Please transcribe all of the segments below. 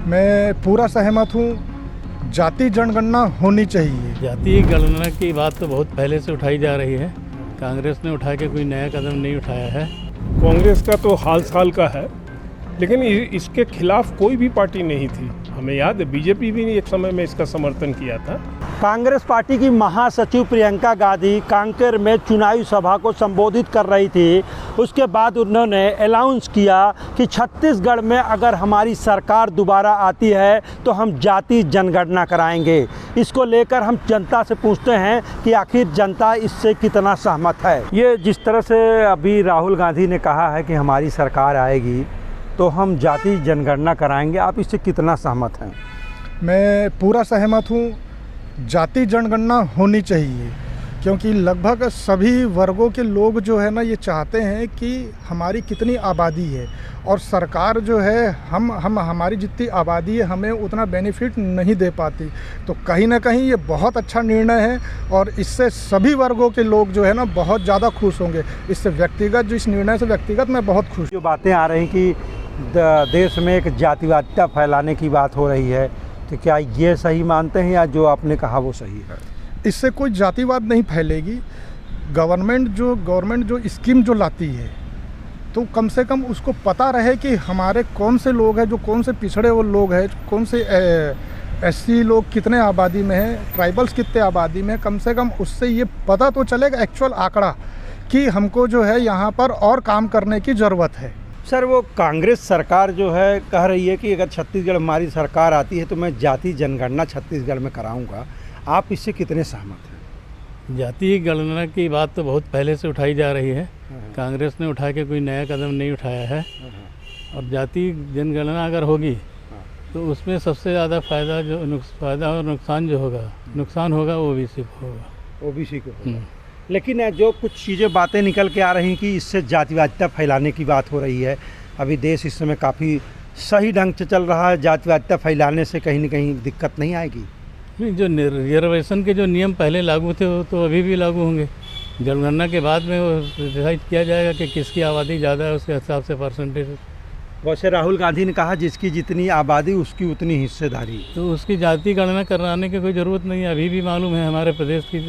मैं पूरा सहमत हूँ। जाति जनगणना होनी चाहिए। जाति गणना की बात तो बहुत पहले से उठाई जा रही है। कांग्रेस ने उठा के कोई नया कदम नहीं उठाया है। कांग्रेस का तो हाल साल का है, लेकिन इसके खिलाफ कोई भी पार्टी नहीं थी। हमें याद है बीजेपी भी एक समय में इसका समर्थन किया था। कांग्रेस पार्टी की महासचिव प्रियंका गांधी कांकेर में चुनावी सभा को संबोधित कर रही थी। उसके बाद उन्होंने अनाउंस किया कि छत्तीसगढ़ में अगर हमारी सरकार दोबारा आती है तो हम जाति जनगणना कराएंगे। इसको लेकर हम जनता से पूछते हैं कि आखिर जनता इससे कितना सहमत है। ये जिस तरह से अभी राहुल गांधी ने कहा है कि हमारी सरकार आएगी तो हम जाति जनगणना कराएंगे, आप इससे कितना सहमत हैं? मैं पूरा सहमत हूँ। जाति जनगणना होनी चाहिए, क्योंकि लगभग सभी वर्गों के लोग जो है ना ये चाहते हैं कि हमारी कितनी आबादी है और सरकार जो है हमारी जितनी आबादी है हमें उतना बेनिफिट नहीं दे पाती। तो कहीं ना कहीं ये बहुत अच्छा निर्णय है और इससे सभी वर्गों के लोग जो है ना बहुत ज़्यादा खुश होंगे। इससे व्यक्तिगत जो इस निर्णय से व्यक्तिगत मैं बहुत खुश। जो बातें आ रही कि देश में एक जातिवादिता फैलाने की बात हो रही है, तो क्या ये सही मानते हैं या जो आपने कहा वो सही है? इससे कोई जातिवाद नहीं फैलेगी। गवर्नमेंट जो स्कीम जो लाती है तो कम से कम उसको पता रहे कि हमारे कौन से लोग हैं, जो कौन से पिछड़े वो लोग हैं, कौन से एससी लोग कितने आबादी में हैं, ट्राइबल्स कितने आबादी में। कम से कम उससे ये पता तो चलेगा एक्चुअल आंकड़ा कि हमको जो है यहाँ पर और काम करने की ज़रूरत है। सर, वो कांग्रेस सरकार जो है कह रही है कि अगर छत्तीसगढ़ हमारी सरकार आती है तो मैं जाति जनगणना छत्तीसगढ़ में कराऊंगा, आप इससे कितने सहमत हैं? जाति गणना की बात तो बहुत पहले से उठाई जा रही है। कांग्रेस ने उठा के कोई नया कदम नहीं उठाया है। और जाति जनगणना अगर होगी तो उसमें सबसे ज़्यादा फ़ायदा और नुकसान जो होगा, नुकसान होगा ओबीसी को होगा। ओबीसी को। लेकिन जो कुछ चीज़ें बातें निकल के आ रही हैं कि इससे जातिवादिता फैलाने की बात हो रही है। अभी देश इस समय काफ़ी सही ढंग से चल रहा है, जातिवादिता फैलाने से कहीं ना कहीं दिक्कत नहीं आएगी? नहीं, जो रिजर्वेशन के जो नियम पहले लागू थे वो तो अभी भी लागू होंगे। जनगणना के बाद में वो डिसाइड किया जाएगा कि किसकी आबादी ज़्यादा है, उसके हिसाब से परसेंटेज। वैसे राहुल गांधी ने कहा जिसकी जितनी आबादी उसकी उतनी हिस्सेदारी, तो उसकी जाति गणना कराने की कोई ज़रूरत नहीं है। अभी भी मालूम है हमारे प्रदेश की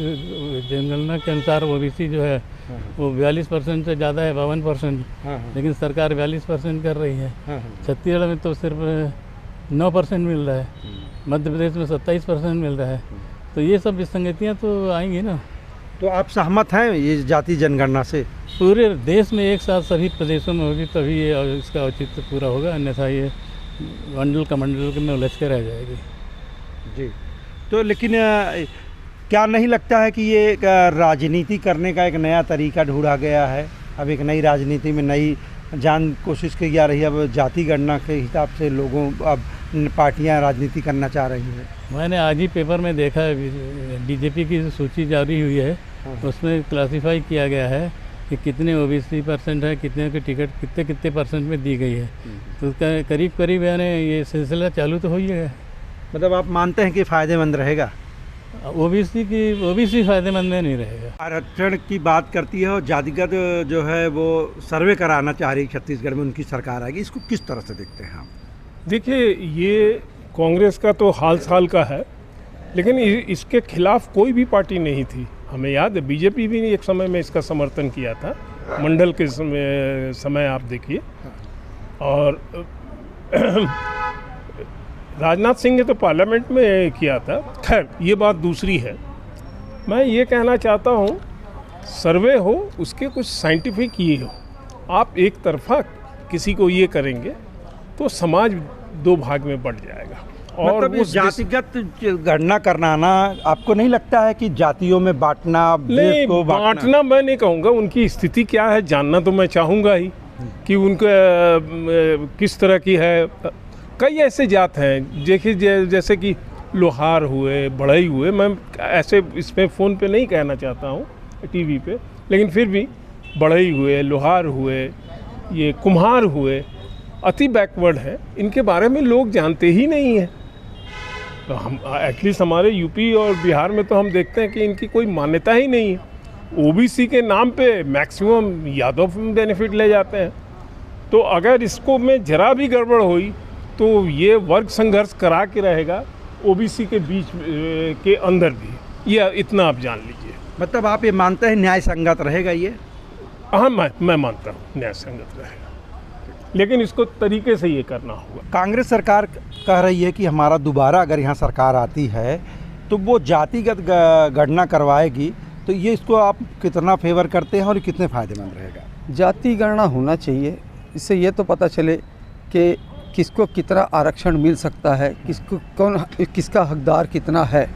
जनगणना के अनुसार ओबीसी जो है वो 42% से ज़्यादा है, 52%। लेकिन सरकार 42% कर रही है। छत्तीसगढ़ में तो सिर्फ 9% मिल रहा है, मध्य प्रदेश में 27% मिल रहा है। तो ये सब विसंगतियाँ तो आएंगी ना। तो आप सहमत हैं ये जाति जनगणना से? पूरे देश में एक साथ सभी प्रदेशों में होगी तभी ये इसका औचित्य पूरा होगा, अन्यथा ये मंडल कमंडल में उलझ के रह जाएगी। जी। तो लेकिन क्या नहीं लगता है कि ये एक राजनीति करने का एक नया तरीका ढूंढा गया है? अब एक नई राजनीति में नई कोशिश की जा रही है। अब जाति गणना के हिसाब से लोगों अब पार्टियां राजनीति करना चाह रही हैं। मैंने आज ही पेपर में देखा है, बीजेपी की जो सूची जारी हुई है उसमें क्लासिफाई किया गया है कि कितने ओबीसी परसेंट है, कितने की टिकट कितने परसेंट में दी गई है। तो करीब करीब यानी ये सिलसिला चालू तो हो ही गया। मतलब आप मानते हैं कि फ़ायदेमंद रहेगा? ओबीसी फ़ायदेमंद में नहीं रहेगा। आरक्षण की बात करती है और जातिगत जो है वो सर्वे कराना चाह रही है छत्तीसगढ़ में, उनकी सरकार आएगी, इसको किस तरह से देखते हैं आप? देखिए, ये कांग्रेस का तो हाल साल का है, लेकिन इसके खिलाफ कोई भी पार्टी नहीं थी। हमें याद है बीजेपी भी एक समय में इसका समर्थन किया था। मंडल के समय आप देखिए। और राजनाथ सिंह ने तो पार्लियामेंट में किया था। खैर, ये बात दूसरी है। मैं ये कहना चाहता हूँ, सर्वे हो उसके कुछ साइंटिफिक ये हो। आप एक तरफा किसी को ये करेंगे तो समाज दो भाग में बढ़ जाएगा। और मतलब जातिगत गणना करना ना, आपको नहीं लगता है कि जातियों में बांटना? नहीं, बांटना मैं नहीं कहूँगा। उनकी स्थिति क्या है जानना तो मैं चाहूँगा ही कि उनका किस तरह की है। कई ऐसे जात हैं देखिए, जैसे कि लोहार हुए, बढ़ई हुए। मैं ऐसे इसमें फ़ोन पे नहीं कहना चाहता हूँ, टीवी पे, लेकिन फिर भी बढ़ई हुए, लोहार हुए, ये कुम्हार हुए, अति बैकवर्ड है। इनके बारे में लोग जानते ही नहीं हैं। तो हम एटलीस्ट हमारे यूपी और बिहार में तो हम देखते हैं कि इनकी कोई मान्यता ही नहीं है। ओबीसी के नाम पे मैक्सिमम यादव बेनिफिट ले जाते हैं। तो अगर इसको में ज़रा भी गड़बड़ हुई तो ये वर्ग संघर्ष करा के रहेगा ओबीसी के बीच के अंदर भी, ये इतना आप जान लीजिए। मतलब आप ये मानते हैं न्याय संगत रहेगा ये? हाँ, मैं मानता हूँ न्याय संगत रहेगा, लेकिन इसको तरीके से ये करना होगा। कांग्रेस सरकार कह रही है कि हमारा दोबारा अगर यहाँ सरकार आती है तो वो जातिगत गणना करवाएगी, तो ये इसको आप कितना फेवर करते हैं और कितने फ़ायदेमंद रहेगा? जाति गणना होना चाहिए, इससे ये तो पता चले कि किसको कितना आरक्षण मिल सकता है, किसका हकदार कितना है,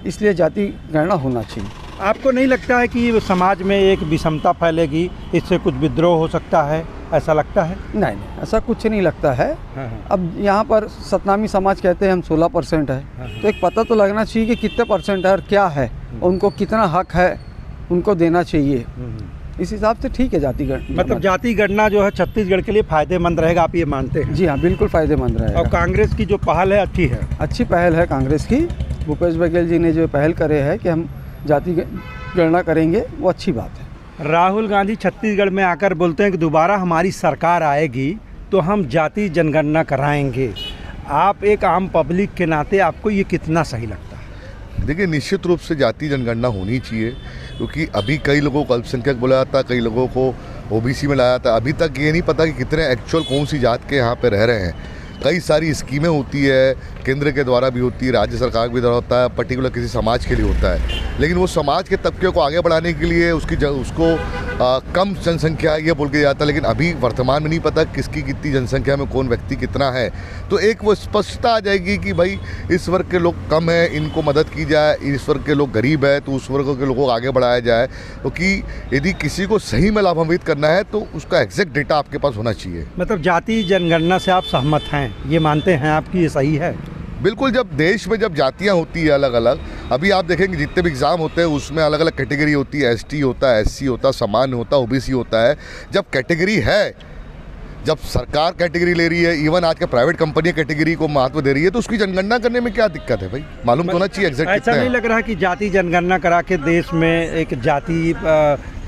इसलिए जाति गणना होना चाहिए। आपको नहीं लगता है कि समाज में एक विषमता फैलेगी, इससे कुछ विद्रोह हो सकता है, ऐसा लगता है? नहीं, ऐसा कुछ नहीं लगता है। अब यहाँ पर सतनामी समाज कहते हैं हम 16% है, तो एक पता तो लगना चाहिए कि कितने परसेंट है और क्या है, उनको कितना हक है उनको देना चाहिए। इस हिसाब से ठीक है जाति गणना। मतलब जाति गणना जो है छत्तीसगढ़ के लिए फ़ायदेमंद रहेगा, आप ये मानते हैं? जी हाँ, बिल्कुल फ़ायदेमंद रहेगा। और कांग्रेस की जो पहल है अच्छी है? अच्छी पहल है कांग्रेस की। भूपेश बघेल जी ने जो पहल करे है कि हम जाति गणना करेंगे, वो अच्छी बात है। राहुल गांधी छत्तीसगढ़ में आकर बोलते हैं कि दोबारा हमारी सरकार आएगी तो हम जाति जनगणना कराएंगे। आप एक आम पब्लिक के नाते आपको ये कितना सही लगता है? देखिए, निश्चित रूप से जाति जनगणना होनी चाहिए, क्योंकि अभी कई लोगों को अल्पसंख्यक बोला जाता है, कई लोगों को ओबीसी में लाया जाता है। अभी तक ये नहीं पता कि कितने एक्चुअल कौन सी जात के यहाँ पे रह रहे हैं। कई सारी स्कीमें होती है, केंद्र के द्वारा भी होती है, राज्य सरकार के द्वारा होता है, पर्टिकुलर किसी समाज के लिए होता है, लेकिन वो समाज के तबके को आगे बढ़ाने के लिए उसको कम जनसंख्या ये बोल के जाता है, लेकिन अभी वर्तमान में नहीं पता किसकी कितनी जनसंख्या में कौन व्यक्ति कितना है। तो एक वो स्पष्टता आ जाएगी कि भाई इस वर्ग के लोग कम हैं, इनको मदद की जाए, इस वर्ग के लोग गरीब है तो उस वर्ग के लोगों को आगे बढ़ाया जाए। क्योंकि यदि किसी को सही में लाभान्वित करना है तो उसका एग्जैक्ट डेटा आपके पास होना चाहिए। मतलब जाति जनगणना से आप सहमत हैं, ये मानते हैं आपकी ये सही है? बिल्कुल। जब देश में जब जातियाँ होती है अलग अलग, अभी आप देखेंगे जितने भी एग्ज़ाम होते हैं उसमें अलग अलग कैटेगरी होती है, एसटी होता है, एससी होता है, सामान्य होता है, ओबीसी होता है। जब कैटेगरी है, जब सरकार कैटेगरी ले रही है, इवन आज के प्राइवेट कंपनी कैटेगरी को महत्व दे रही है, तो उसकी जनगणना करने में क्या दिक्कत है भाई? मालूम तो होना चाहिए एग्जैक्ट। ऐसा नहीं लग रहा कि जाति जनगणना करा के देश में एक जाति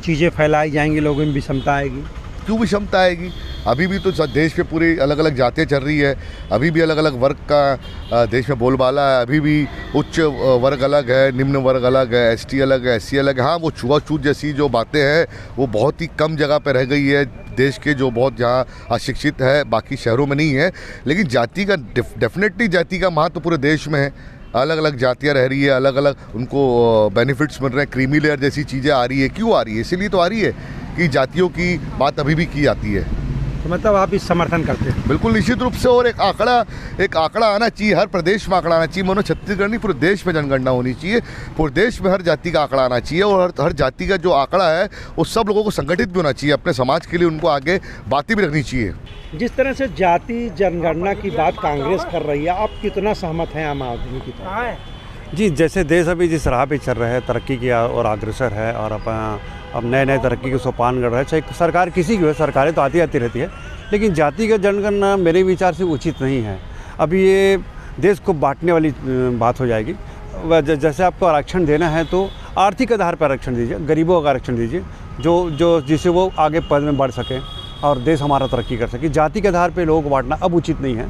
चीज़ें फैलाई जाएंगी, लोगों में विषमता आएगी? क्यों विषमता आएगी? अभी भी तो देश में पूरी अलग अलग जातियाँ चल रही है, अभी भी अलग अलग वर्ग का देश में बोलबाला है, अभी भी उच्च वर्ग अलग है, निम्न वर्ग अलग है, एसटी अलग है, एससी अलग है। हाँ, वो छुआछूत जैसी जो बातें हैं वो बहुत ही कम जगह पर रह गई है देश के, जो बहुत जहाँ अशिक्षित है, बाकी शहरों में नहीं है। लेकिन जाति का डेफिनेटली जाति का महत्व पूरे देश में है। अलग अलग जातियाँ रह रही है, अलग अलग उनको बेनिफिट्स मिल रहे हैं, क्रीमी लेयर जैसी चीज़ें आ रही है। क्यों आ रही है? इसीलिए तो आ रही है कि जातियों की बात अभी भी की जाती है। तो मतलब आप इस समर्थन करते हैं? बिल्कुल, निश्चित रूप से। और एक आंकड़ा आना चाहिए, हर प्रदेश में आंकड़ा आना चाहिए। मानो छत्तीसगढ़ नहीं, पूरे देश में जनगणना होनी चाहिए, पूरे देश में हर जाति का आंकड़ा आना चाहिए, और हर जाति का जो आंकड़ा है वो सब लोगों को संगठित भी होना चाहिए, अपने समाज के लिए उनको आगे बातें भी रखनी चाहिए। जिस तरह से जाति जनगणना की बात कांग्रेस कर रही है, आप कितना सहमत हैं आम आदमी की तरफ? जी, जैसे देश अभी जिस राह पे चल रहा है, तरक्की की और अग्रसर है, और अब नए नए तरक्की के सोपान गढ़ रहा है, चाहे सरकार किसी की हो, सरकारें तो आती रहती है, लेकिन जातिगत जनगणना मेरे विचार से उचित नहीं है। अभी ये देश को बांटने वाली बात हो जाएगी। जैसे आपको आरक्षण देना है तो आर्थिक आधार पर आरक्षण दीजिए, गरीबों का आरक्षण दीजिए, जो जिससे वो आगे पद में बढ़ सकें और देश हमारा तरक्की कर सके। जाति के आधार पर लोगों को बांटना अब उचित नहीं है।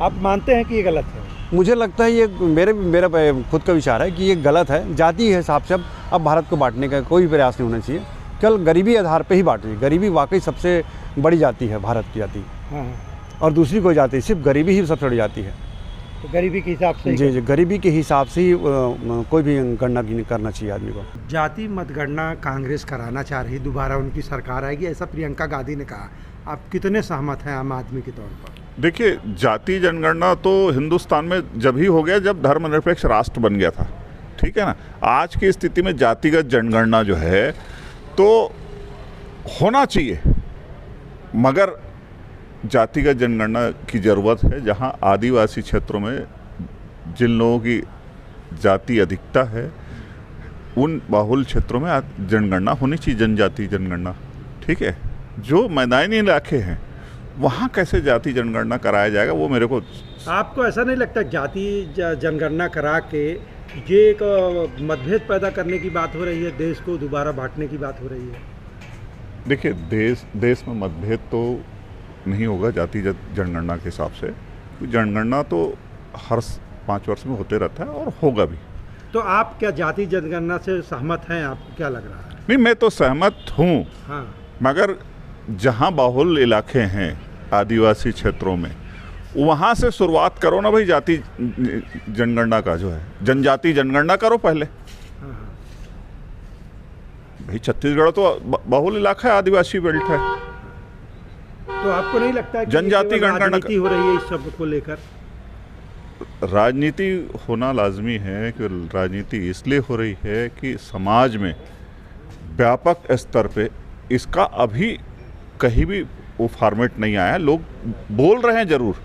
आप मानते हैं कि ये गलत है? मुझे लगता है ये मेरा खुद का विचार है कि ये गलत है। जाति के हिसाब से अब भारत को बांटने का कोई प्रयास नहीं होना चाहिए, केवल गरीबी आधार पे ही बांटिए। गरीबी वाकई सबसे बड़ी जाति है, भारत की जाति। हाँ। और दूसरी कोई जाति, सिर्फ गरीबी ही सबसे बड़ी जाति है। तो गरीबी के हिसाब से? जी, गरीबी के हिसाब से ही कोई भी गणना करना चाहिए आदमी को। जाति मतगणना कांग्रेस कराना चाह रही, दोबारा उनकी सरकार आएगी, ऐसा प्रियंका गांधी ने कहा। आप कितने सहमत हैं आम आदमी के तौर पर? देखिए, जाति जनगणना तो हिंदुस्तान में जब ही हो गया जब धर्मनिरपेक्ष राष्ट्र बन गया था, ठीक है ना। आज की स्थिति में जातिगत जनगणना जो है तो होना चाहिए, मगर जातिगत जनगणना की ज़रूरत है जहां आदिवासी क्षेत्रों में जिन लोगों की जाति अधिकता है, उन बाहुल क्षेत्रों में जनगणना होनी चाहिए, जनजाति जनगणना, ठीक है। जो मैदानी इलाके हैं वहाँ कैसे जाति जनगणना कराया जाएगा, वो मेरे को। आपको ऐसा नहीं लगता जाति जनगणना करा के ये एक मतभेद पैदा करने की बात हो रही है, देश को दोबारा बांटने की बात हो रही है? देखिए, देश में मतभेद तो नहीं होगा जाति जनगणना के हिसाब से। जनगणना तो हर 5 वर्ष में होते रहता है और होगा भी। तो आप क्या जाति जनगणना से सहमत हैं? आपको क्या लग रहा है? नहीं, मैं तो सहमत हूँ, हाँ, मगर जहाँ बाहुल इलाके हैं आदिवासी क्षेत्रों में, वहाँ से शुरुआत करो ना भाई। जाति जनगणना का जो है, जनजाति जनगणना करो पहले। भाई छत्तीसगढ़ तो बहुल इलाका है, आदिवासी बेल्ट है। तो आपको नहीं लगता है कि जनजाति जनगणना राजनीति हो रही है इस सब को लेकर? राजनीति होना लाजमी है कि राजनीति इसलिए हो रही है कि समाज में व्यापक स्तर पे इसका अभी कहीं भी वो फॉर्मेट नहीं आया। लोग बोल रहे हैं जरूर,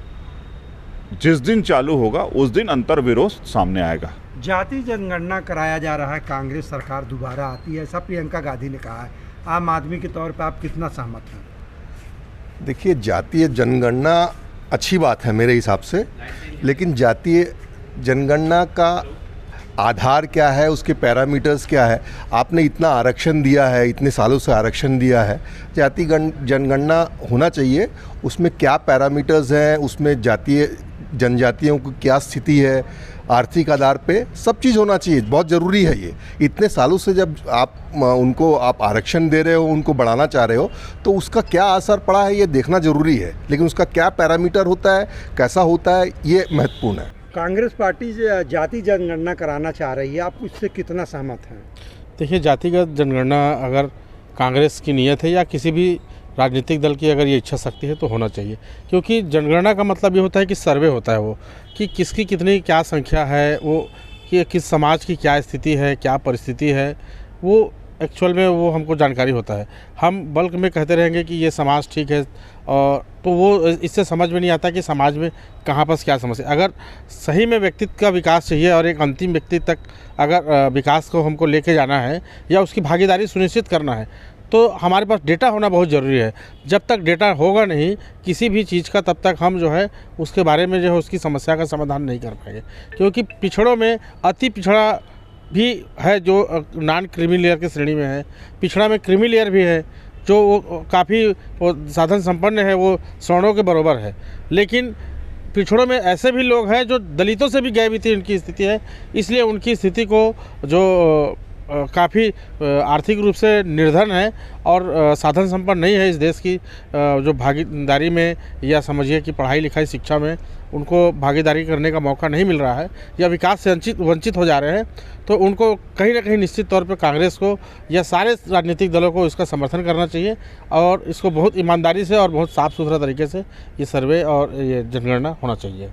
जिस दिन चालू होगा उस दिन अंतर विरोध सामने आएगा। जाति जनगणना कराया जा रहा है, कांग्रेस सरकार दोबारा आती है, ऐसा प्रियंका गांधी ने कहा है। आम आदमी के तौर पर आप कितना सहमत हैं? देखिए, जातीय जनगणना अच्छी बात है मेरे हिसाब से, लेकिन जातीय जनगणना का आधार क्या है, उसके पैरामीटर्स क्या है? आपने इतना आरक्षण दिया है, इतने सालों से आरक्षण दिया है, जाति जनगणना होना चाहिए। उसमें क्या पैरामीटर्स हैं, उसमें जातीय जनजातियों की क्या स्थिति है, आर्थिक आधार पे सब चीज़ होना चाहिए। बहुत ज़रूरी है ये। इतने सालों से जब आप उनको आरक्षण दे रहे हो, उनको बढ़ाना चाह रहे हो, तो उसका क्या असर पड़ा है ये देखना ज़रूरी है। लेकिन उसका क्या पैरामीटर होता है, कैसा होता है, ये महत्वपूर्ण है। कांग्रेस पार्टी जाति जनगणना कराना चाह रही है, आप उससे कितना सहमत हैं? देखिए, जातिगत जनगणना अगर कांग्रेस की नीयत है या किसी भी राजनीतिक दल की अगर ये इच्छा शक्ति है तो होना चाहिए, क्योंकि जनगणना का मतलब ये होता है कि सर्वे होता है वो कि किसकी कितनी क्या संख्या है, वो कि किस समाज की क्या स्थिति है, क्या परिस्थिति है, वो एक्चुअल में वो हमको जानकारी होता है। हम बल्क में कहते रहेंगे कि ये समाज ठीक है, और तो वो इससे समझ में नहीं आता कि समाज में कहाँ पर क्या समस्या। अगर सही में व्यक्तित्व का विकास चाहिए और एक अंतिम व्यक्ति तक अगर विकास को हमको लेके जाना है या उसकी भागीदारी सुनिश्चित करना है, तो हमारे पास डेटा होना बहुत ज़रूरी है। जब तक डेटा होगा नहीं किसी भी चीज़ का, तब तक हम जो है उसके बारे में जो है उसकी समस्या का समाधान नहीं कर पाएंगे। क्योंकि पिछड़ों में अति पिछड़ा भी है जो नॉन क्रीमी लेयर की श्रेणी में है, पिछड़ा में क्रीमी लेयर भी है जो वो काफ़ी वो साधन संपन्न है, वो सवर्णों के बराबर है। लेकिन पिछड़ों में ऐसे भी लोग हैं जो दलितों से भी गैरवित्तीय उनकी स्थिति है, इसलिए उनकी स्थिति को जो काफ़ी आर्थिक रूप से निर्धन है और साधन संपन्न नहीं है इस देश की, जो भागीदारी में या समझिए कि पढ़ाई लिखाई शिक्षा में उनको भागीदारी करने का मौका नहीं मिल रहा है या विकास से वंचित हो जा रहे हैं, तो उनको कहीं ना कहीं निश्चित तौर पर कांग्रेस को या सारे राजनीतिक दलों को इसका समर्थन करना चाहिए और इसको बहुत ईमानदारी से और बहुत साफ़ सुथरा तरीके से ये सर्वे और ये जनगणना होना चाहिए।